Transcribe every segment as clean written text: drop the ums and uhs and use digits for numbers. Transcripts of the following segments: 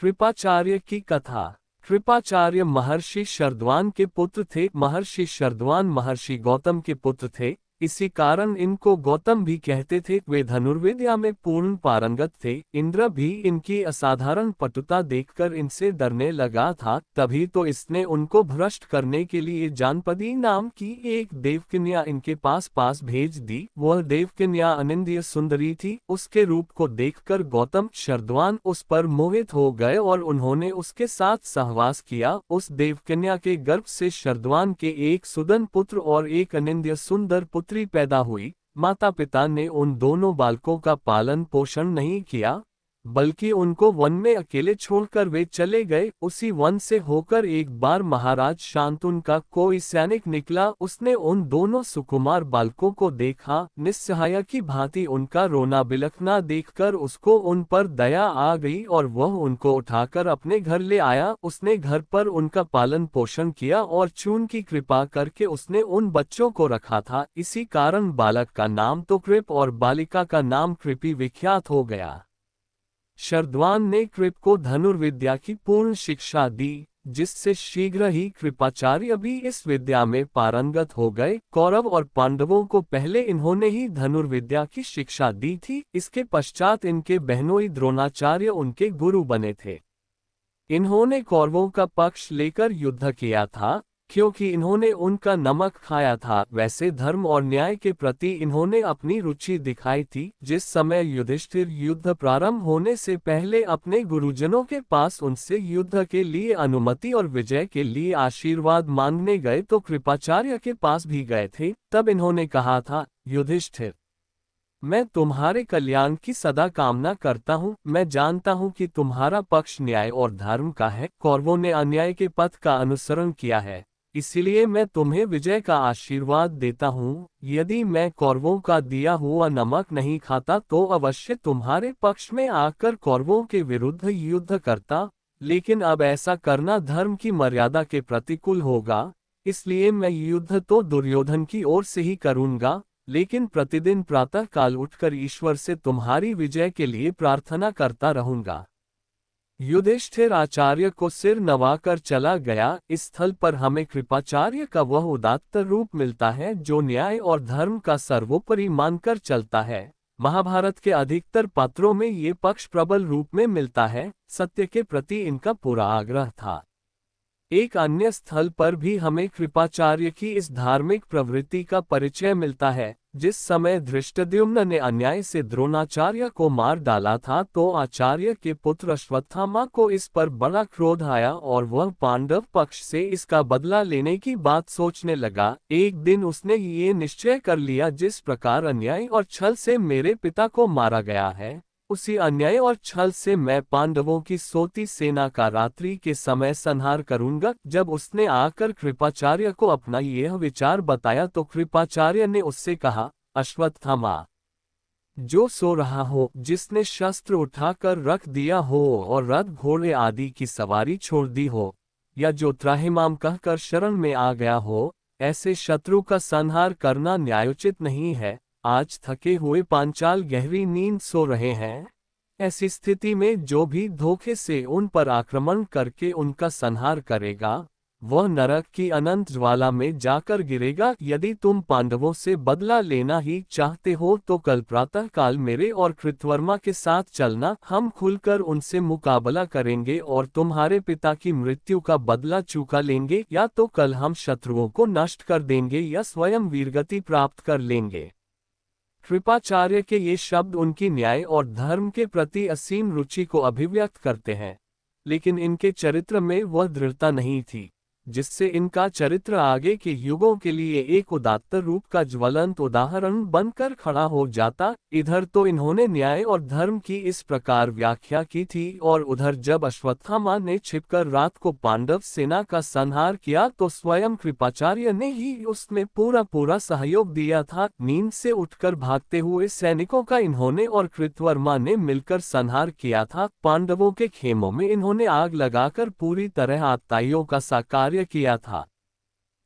कृपाचार्य की कथा। कृपाचार्य महर्षि शरद्वान के पुत्र थे। महर्षि शरद्वान महर्षि गौतम के पुत्र थे, इसी कारण इनको गौतम भी कहते थे। वे धनुर्विद्या में पूर्ण पारंगत थे। इंद्र भी इनकी असाधारण पटुता देखकर इनसे डरने लगा था। तभी तो इसने उनको भ्रष्ट करने के लिए जानपदी नाम की एक देवकन्या इनके पास भेज दी। वह देवकन्या अनिंद्य सुंदरी थी। उसके रूप को देखकर गौतम शरद्वान उस पर मोहित हो गए और उन्होंने उसके साथ सहवास किया। उस देवकन्या के गर्भ से शरद्वान के एक सुदन पुत्र और एक अनिंद्य सुंदर पुत्री पैदा हुई। माता पिता ने उन दोनों बालकों का पालन पोषण नहीं किया, बल्कि उनको वन में अकेले छोड़कर वे चले गए। उसी वन से होकर एक बार महाराज शांतनु का कोई सैनिक निकला। उसने उन दोनों सुकुमार बालकों को देखा। निस्सहाय की भांति उनका रोना बिलखना देखकर उसको उन पर दया आ गई और वह उनको उठाकर अपने घर ले आया। उसने घर पर उनका पालन पोषण किया और चून की कृपा करके उसने उन बच्चों को रखा था। इसी कारण बालक का नाम तो कृप और बालिका का नाम कृपी विख्यात हो गया। शरद्वान ने कृप को धनुर्विद्या की पूर्ण शिक्षा दी, जिससे शीघ्र ही कृपाचार्य भी इस विद्या में पारंगत हो गए। कौरव और पांडवों को पहले इन्होंने ही धनुर्विद्या की शिक्षा दी थी। इसके पश्चात इनके बहनोई द्रोणाचार्य उनके गुरु बने थे। इन्होंने कौरवों का पक्ष लेकर युद्ध किया था, क्योंकि इन्होंने उनका नमक खाया था। वैसे धर्म और न्याय के प्रति इन्होंने अपनी रुचि दिखाई थी। जिस समय युधिष्ठिर युद्ध प्रारंभ होने से पहले अपने गुरुजनों के पास उनसे युद्ध के लिए अनुमति और विजय के लिए आशीर्वाद मांगने गए तो कृपाचार्य के पास भी गए थे। तब इन्होंने कहा था, युधिष्ठिर, मैं तुम्हारे कल्याण की सदा कामना करता हूँ। मैं जानता हूँ कि तुम्हारा पक्ष न्याय और धर्म का है। कौरवों ने अन्याय के पथ का अनुसरण किया है, इसलिए मैं तुम्हें विजय का आशीर्वाद देता हूँ। यदि मैं कौरवों का दिया हुआ नमक नहीं खाता तो अवश्य तुम्हारे पक्ष में आकर कौरवों के विरुद्ध युद्ध करता, लेकिन अब ऐसा करना धर्म की मर्यादा के प्रतिकूल होगा। इसलिए मैं युद्ध तो दुर्योधन की ओर से ही करूँगा, लेकिन प्रतिदिन प्रातः काल उठकर ईश्वर से तुम्हारी विजय के लिए प्रार्थना करता रहूंगा। युधिष्ठिर आचार्य को सिर नवाकर चला गया। इस स्थल पर हमें कृपाचार्य का वह उदात्त रूप मिलता है जो न्याय और धर्म का सर्वोपरि मानकर चलता है। महाभारत के अधिकतर पात्रों में ये पक्ष प्रबल रूप में मिलता है। सत्य के प्रति इनका पूरा आग्रह था। एक अन्य स्थल पर भी हमें कृपाचार्य की इस धार्मिक प्रवृत्ति का परिचय मिलता है। जिस समय धृष्टद्युम्न ने अन्याय से द्रोणाचार्य को मार डाला था तो आचार्य के पुत्र अश्वत्थामा को इस पर बड़ा क्रोध आया और वह पांडव पक्ष से इसका बदला लेने की बात सोचने लगा। एक दिन उसने ये निश्चय कर लिया, जिस प्रकार अन्याय और छल से मेरे पिता को मारा गया है, उसी अन्याय और छल से मैं पांडवों की सोती सेना का रात्रि के समय संहार करूंगा। जब उसने आकर कृपाचार्य को अपना यह विचार बताया तो कृपाचार्य ने उससे कहा, अश्वत्थामा, जो सो रहा हो, जिसने शस्त्र उठाकर रख दिया हो और रथ घोड़े आदि की सवारी छोड़ दी हो, या जो त्राहिमाम कहकर शरण में आ गया हो, ऐसे शत्रु का संहार करना न्यायोचित नहीं है। आज थके हुए पांचाल गहरी नींद सो रहे हैं। ऐसी स्थिति में जो भी धोखे से उन पर आक्रमण करके उनका संहार करेगा, वह नरक की अनंत ज्वाला में जाकर गिरेगा। यदि तुम पांडवों से बदला लेना ही चाहते हो तो कल प्रातः काल मेरे और कृतवर्मा के साथ चलना। हम खुलकर उनसे मुकाबला करेंगे और तुम्हारे पिता की मृत्यु का बदला चुका लेंगे। या तो कल हम शत्रुओं को नष्ट कर देंगे या स्वयं वीरगति प्राप्त कर लेंगे। कृपाचार्य के ये शब्द उनकी न्याय और धर्म के प्रति असीम रुचि को अभिव्यक्त करते हैं, लेकिन इनके चरित्र में वह दृढ़ता नहीं थी, जिससे इनका चरित्र आगे के युगों के लिए एक उदात्त रूप का ज्वलंत उदाहरण बनकर खड़ा हो जाता। इधर तो इन्होंने न्याय और धर्म की इस प्रकार व्याख्या की थी, और उधर जब अश्वत्थामा ने छिपकर रात को पांडव सेना का संहार किया तो स्वयं कृपाचार्य ने ही उसमें पूरा सहयोग दिया था। नींद से उठकर भागते हुए सैनिकों का इन्होंने और कृतवर्मा ने मिलकर संहार किया था। पांडवों के खेमों में इन्होंने आग लगाकर पूरी तरह आतताइयों का साकार किया था।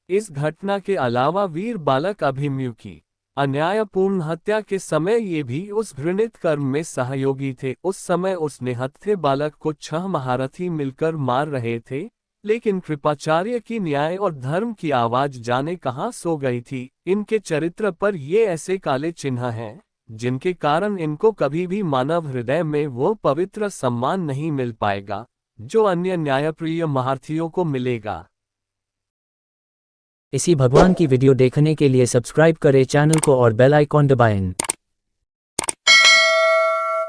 इस घटना के अलावा वीर बालक अभिमन्यु की अन्यायपूर्ण हत्या के समय ये भी उस घृणित कर्म में सहयोगी थे। उस समय उस निहत्थे बालक को 6 महारथी मिलकर मार रहे थे, लेकिन कृपाचार्य की न्याय और धर्म की आवाज जाने कहाँ सो गई थी। इनके चरित्र पर ये ऐसे काले चिन्ह हैं, जिनके कारण इनको कभी भी मानव हृदय में वो पवित्र सम्मान नहीं मिल पाएगा, जो अन्य न्यायप्रिय महारथियों को मिलेगा। इसी भगवान की वीडियो देखने के लिए सब्सक्राइब करें चैनल को और बेल आइकॉन दबाएं।